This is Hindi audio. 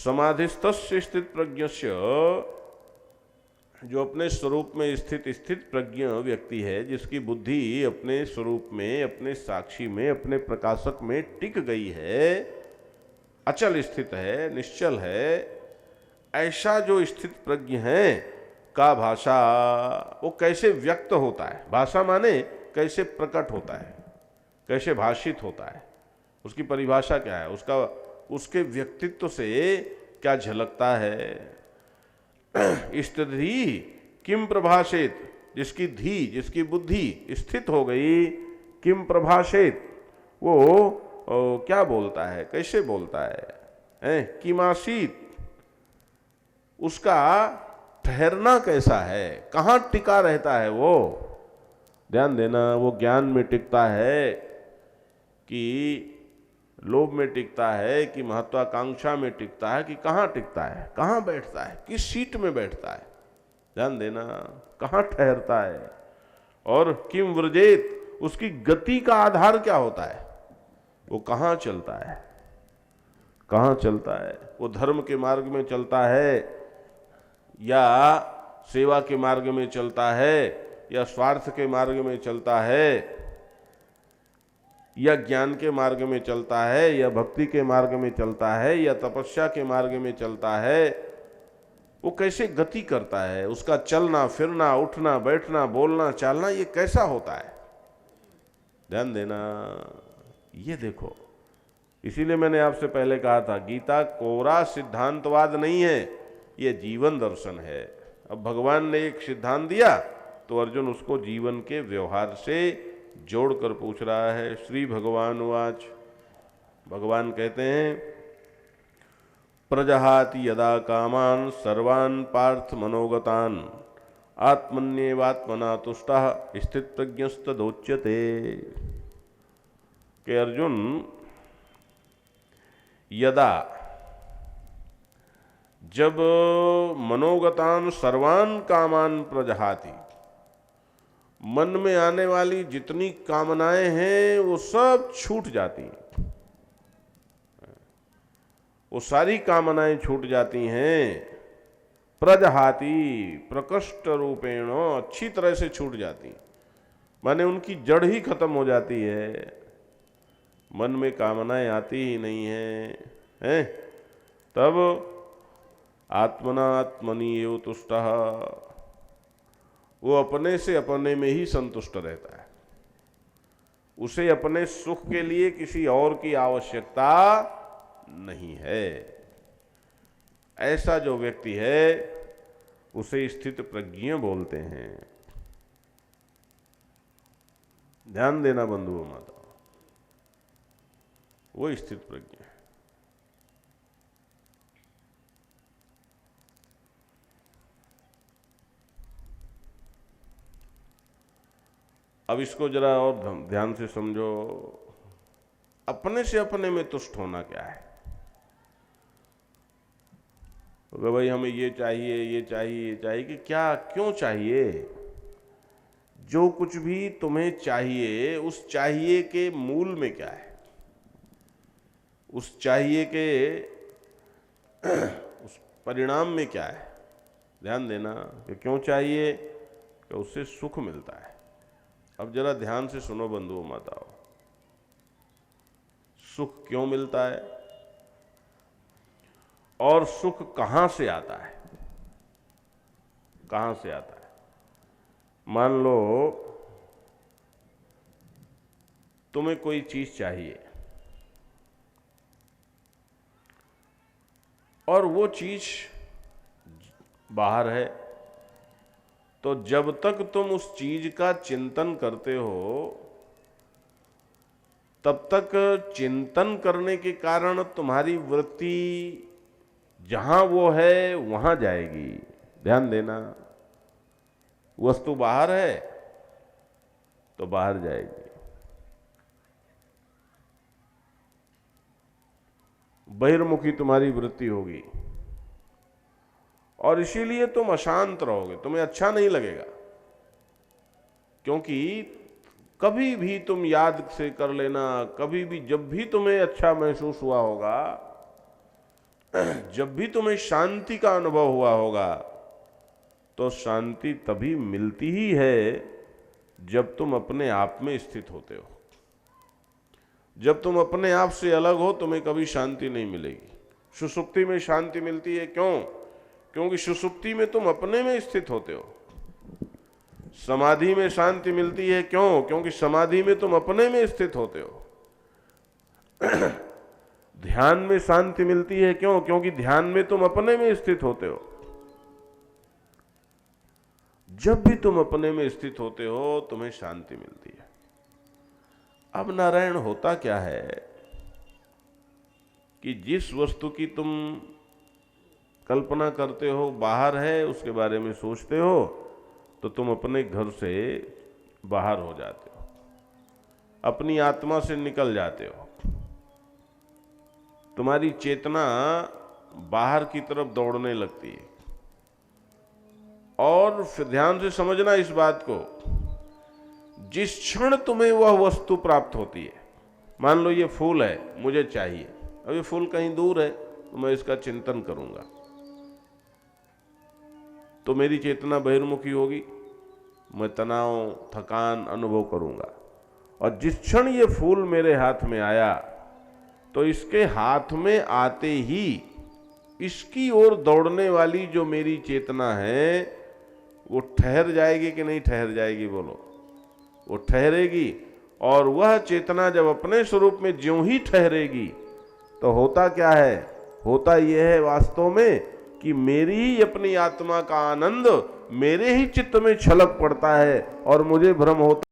समाधिस्थस्य स्थित प्रज्ञस्य, जो अपने स्वरूप में स्थित प्रज्ञ व्यक्ति है, जिसकी बुद्धि अपने स्वरूप में, अपने साक्षी में, अपने प्रकाशक में टिक गई है, अचल स्थित है, निश्चल है, ऐसा जो स्थित प्रज्ञ है का भाषा, वो कैसे व्यक्त होता है। भाषा माने कैसे प्रकट होता है, कैसे भाषित होता है, उसकी परिभाषा क्या है, उसके व्यक्तित्व से क्या झलकता है। स्थिति किम प्रभाषित, जिसकी बुद्धि स्थित हो गई, किम प्रभाषित, वो क्या बोलता है, कैसे बोलता है, किमासीत, उसका ठहरना कैसा है, कहाँ टिका रहता है वो। ध्यान देना, वो ज्ञान में टिकता है कि लोभ में टिकता है, कि महत्वाकांक्षा में टिकता है, कि कहाँ टिकता है, कहाँ बैठता है, किस सीट में बैठता है। ध्यान देना, कहाँ ठहरता है। और किम व्रजेत, उसकी गति का आधार क्या होता है, वो कहाँ चलता है, कहाँ चलता है। वो धर्म के मार्ग में चलता है, या सेवा के मार्ग में चलता है, या स्वार्थ के मार्ग में चलता है, या ज्ञान के मार्ग में चलता है, या भक्ति के मार्ग में चलता है, या तपस्या के मार्ग में चलता है। वो कैसे गति करता है, उसका चलना फिरना, उठना बैठना, बोलना चालना, ये कैसा होता है। ध्यान देना, ये देखो। इसीलिए मैंने आपसे पहले कहा था, गीता कोरा सिद्धांतवाद नहीं है, ये जीवन दर्शन है। अब भगवान ने एक सिद्धांत दिया तो अर्जुन उसको जीवन के व्यवहार से जोड़कर पूछ रहा है। श्री भगवान वाच, भगवान कहते हैं, प्रजहाति यदा कामान सर्वान् पार्थ मनोगतान आत्मन्येवात्मना तुष्टः स्थित प्रज्ञस्तदोच्यते। कि अर्जुन, यदा, जब मनोगतान सर्वान कामान प्रजहाति, मन में आने वाली जितनी कामनाएं हैं वो सब छूट जाती हैं, वो सारी कामनाएं छूट जाती हैं। प्रजहाति, प्रकृष्ट रूपेण, अच्छी तरह से छूट जाती, माने उनकी जड़ ही खत्म हो जाती है। मन में कामनाएं आती ही नहीं हैं, तब आत्मना आत्मनि एव तुष्टः, वो अपने से अपने में ही संतुष्ट रहता है। उसे अपने सुख के लिए किसी और की आवश्यकता नहीं है। ऐसा जो व्यक्ति है उसे स्थित प्रज्ञ बोलते हैं। ध्यान देना बंधुओं माता, वो स्थित प्रज्ञ है। अब इसको जरा और ध्यान से समझो। अपने से अपने में तुष्ट होना क्या है। तो भाई हमें ये चाहिए, ये चाहिए, ये चाहिए, कि क्या, क्यों चाहिए। जो कुछ भी तुम्हें चाहिए, उस चाहिए के मूल में क्या है, उस चाहिए के उस परिणाम में क्या है। ध्यान देना कि क्यों चाहिए, कि उससे सुख मिलता है। अब जरा ध्यान से सुनो बंधुओं माताओं, सुख क्यों मिलता है और सुख कहां से आता है, कहां से आता है। मान लो तुम्हें कोई चीज चाहिए और वो चीज बाहर है, तो जब तक तुम उस चीज का चिंतन करते हो तब तक चिंतन करने के कारण तुम्हारी वृत्ति जहां वो है वहां जाएगी। ध्यान देना, वस्तु बाहर है तो बाहर जाएगी, बहिर्मुखी तुम्हारी वृत्ति होगी और इसीलिए तुम अशांत रहोगे, तुम्हें अच्छा नहीं लगेगा। क्योंकि कभी भी तुम याद से कर लेना, कभी भी जब भी तुम्हें अच्छा महसूस हुआ होगा जब भी तुम्हें शांति का अनुभव हुआ होगा तो शांति तभी मिलती ही है जब तुम अपने आप में स्थित होते हो। जब तुम अपने आप से अलग हो तुम्हें कभी शांति नहीं मिलेगी। सुषुप्ति में शांति मिलती है, क्यों? क्योंकि सुषुप्ति में तुम अपने में स्थित होते हो। समाधि में शांति मिलती है, क्यों? क्योंकि समाधि में तुम अपने में स्थित होते हो। ध्यान में शांति मिलती है, क्यों? क्योंकि ध्यान में तुम अपने में स्थित होते हो। जब भी तुम अपने में स्थित होते हो तुम्हें शांति मिलती है। अब नारायण, होता क्या है कि जिस वस्तु की तुम कल्पना करते हो बाहर है, उसके बारे में सोचते हो, तो तुम अपने घर से बाहर हो जाते हो, अपनी आत्मा से निकल जाते हो। तुम्हारी चेतना बाहर की तरफ दौड़ने लगती है। और फिर ध्यान से समझना इस बात को, जिस क्षण तुम्हें वह वस्तु प्राप्त होती है, मान लो ये फूल है, मुझे चाहिए, अब ये फूल कहीं दूर है तो मैं इसका चिंतन करूंगा, तो मेरी चेतना बहिर्मुखी होगी, मैं तनाव थकान अनुभव करूंगा। और जिस क्षण ये फूल मेरे हाथ में आया तो इसके हाथ में आते ही इसकी ओर दौड़ने वाली जो मेरी चेतना है वो ठहर जाएगी कि नहीं ठहर जाएगी? बोलो। वो ठहरेगी। और वह चेतना जब अपने स्वरूप में ज्यों ही ठहरेगी तो होता क्या है? होता यह है वास्तव में कि मेरी ही अपनी आत्मा का आनंद मेरे ही चित्त में छलक पड़ता है और मुझे भ्रम होता